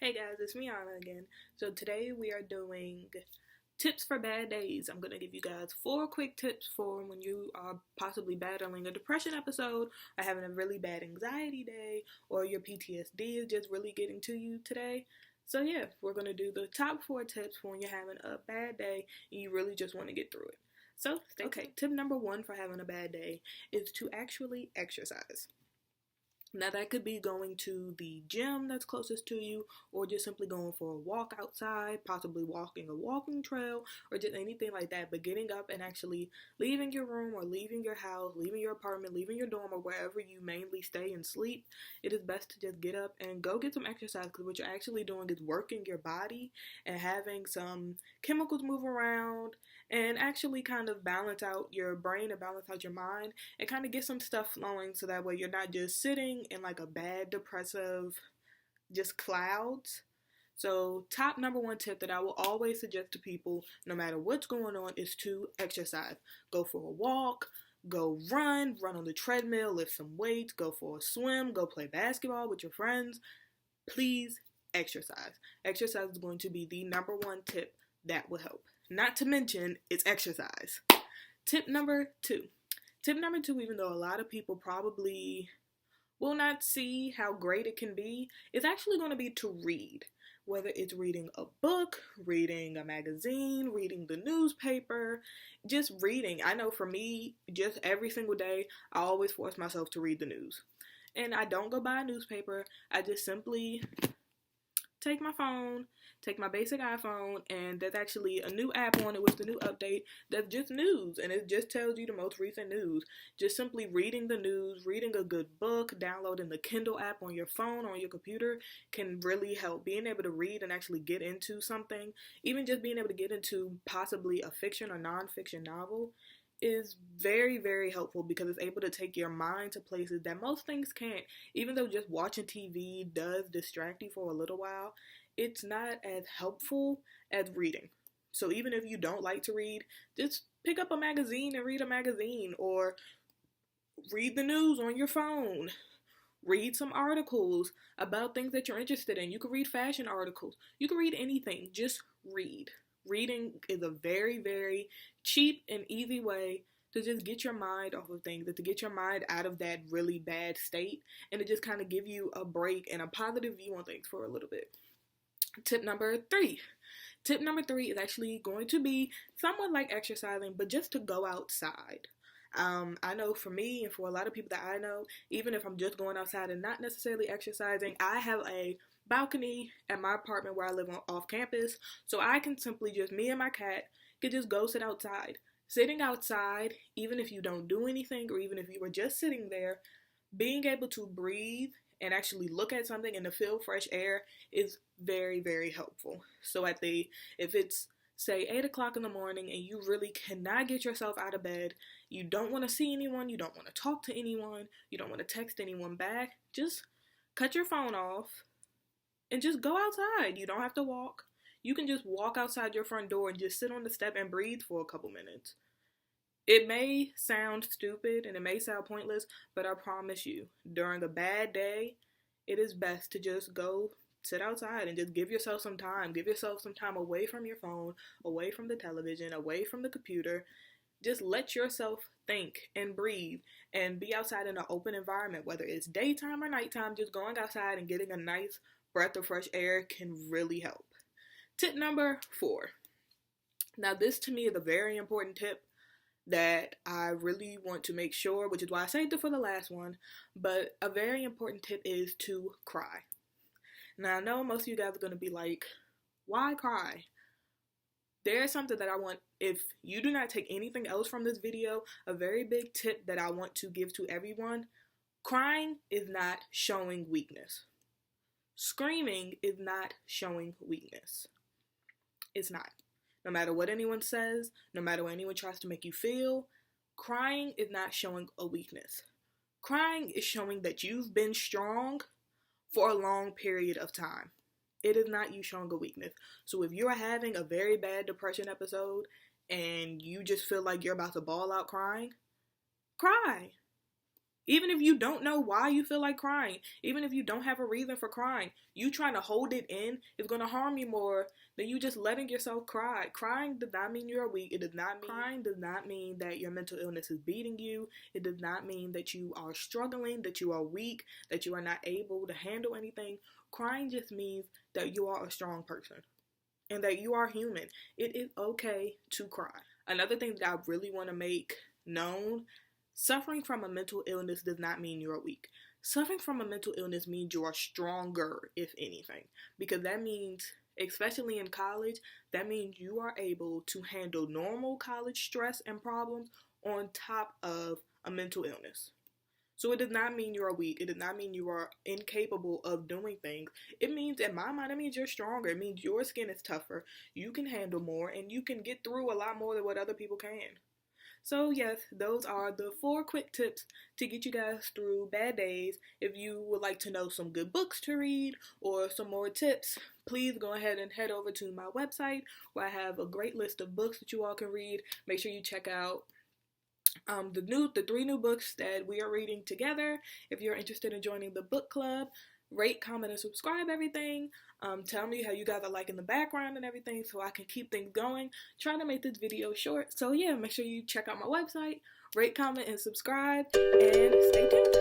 Hey guys, it's me Anna again. So today we are doing tips for bad days. I'm going to give you guys 4 quick tips for when you are possibly battling a depression episode or having a really bad anxiety day or your PTSD is just really getting to you today. So yeah, we're going to do the top 4 tips for when you're having a bad day and you really just want to get through it. So, okay, tip number 1 for having a bad day is to actually exercise. Now, that could be going to the gym that's closest to you, or just simply going for a walk outside, possibly walking a walking trail, or just anything like that. But getting up and actually leaving your room, or leaving your house, leaving your apartment, leaving your dorm, or wherever you mainly stay and sleep, it is best to just get up and go get some exercise, because what you're actually doing is working your body and having some chemicals move around and actually kind of balance out your brain and balance out your mind and kind of get some stuff flowing, so that way you're not just sitting in like a bad depressive just clouds. So top number 1 tip that I will always suggest to people no matter what's going on is to exercise. Go for a walk, go run on the treadmill, lift some weights, go for a swim, go play basketball with your friends. Please exercise. Exercise is going to be the number 1 tip that will help. Not to mention, it's exercise. Tip number 2. Tip number 2, even though a lot of people probably will not see how great it can be, is actually going to be to read. Whether it's reading a book, reading a magazine, reading the newspaper, just reading. I know for me, just every single day, I always force myself to read the news. And I don't go buy a newspaper. I just simply take my phone, take my basic iPhone, and there's actually a new app on it with the new update that's just news, and it just tells you the most recent news. Just simply reading the news, reading a good book, downloading the Kindle app on your phone or on your computer can really help. Being able to read and actually get into something, even just being able to get into possibly a fiction or non-fiction novel, is very, very helpful, because it's able to take your mind to places that most things can't. Even though just watching TV does distract you for a little while, it's not as helpful as reading. So even if you don't like to read, just pick up a magazine and read a magazine, or read the news on your phone. Read some articles about things that you're interested in. You can read fashion articles. You can read anything. Just read. Reading is a very, very cheap and easy way to just get your mind off of things, and to get your mind out of that really bad state, and to just kind of give you a break and a positive view on things for a little bit. Tip number 3. Tip number 3 is actually going to be somewhat like exercising, but just to go outside. I know for me and for a lot of people that I know, even if I'm just going outside and not necessarily exercising, I have a balcony at my apartment where I live on off campus, so I can simply just, me and my cat, can just go sit outside. Sitting outside, even if you don't do anything, or even if you were just sitting there, being able to breathe and actually look at something and to feel fresh air is very, very helpful. So if it's say 8 o'clock in the morning and you really cannot get yourself out of bed, you don't want to see anyone, you don't want to talk to anyone, you don't want to text anyone back, just cut your phone off and just go outside. You don't have to walk. You can just walk outside your front door and just sit on the step and breathe for a couple minutes. It may sound stupid and it may sound pointless, but I promise you, during a bad day, it is best to just go sit outside and just give yourself some time. Give yourself some time away from your phone, away from the television, away from the computer. Just let yourself think and breathe and be outside in an open environment, whether it's daytime or nighttime. Just going outside and getting a nice breath of fresh air can really help. Tip number 4. Now, this to me is a very important tip that I really want to make sure, which is why I saved it for the last one, but a very important tip is to cry. Now, I know most of you guys are going to be like, why cry? There's something that I want, if you do not take anything else from this video, a very big tip that I want to give to everyone: crying is not showing weakness. Screaming is not showing weakness. It's not. No matter what anyone says, no matter what anyone tries to make you feel, crying is not showing a weakness. Crying is showing that you've been strong for a long period of time. It is not you showing a weakness. So if you're having a very bad depression episode and you just feel like you're about to bawl out crying, cry. Even if you don't know why you feel like crying, even if you don't have a reason for crying, you trying to hold it in is going to harm you more than you just letting yourself cry. Crying does not mean you're weak. It does not mean, crying does not mean that your mental illness is beating you. It does not mean that you are struggling, that you are weak, that you are not able to handle anything. Crying just means that you are a strong person and that you are human. It is okay to cry. Another thing that I really want to make known, suffering from a mental illness does not mean you're weak. Suffering from a mental illness means you are stronger, if anything, because that means, especially in college, that means you are able to handle normal college stress and problems on top of a mental illness. So it does not mean you are weak. It does not mean you are incapable of doing things. It means, in my mind, it means you're stronger. It means your skin is tougher. You can handle more, and you can get through a lot more than what other people can. So yes, those are the 4 quick tips to get you guys through bad days. If you would like to know some good books to read or some more tips, please go ahead and head over to my website where I have a great list of books that you all can read. Make sure you check out the 3 new books that we are reading together. If you're interested in joining the book club, rate, comment, and subscribe everything. Tell me how you guys are liking the background and everything so I can keep things going. Trying to make this video short. So yeah, make sure you check out my website, rate, comment, and subscribe, and stay tuned.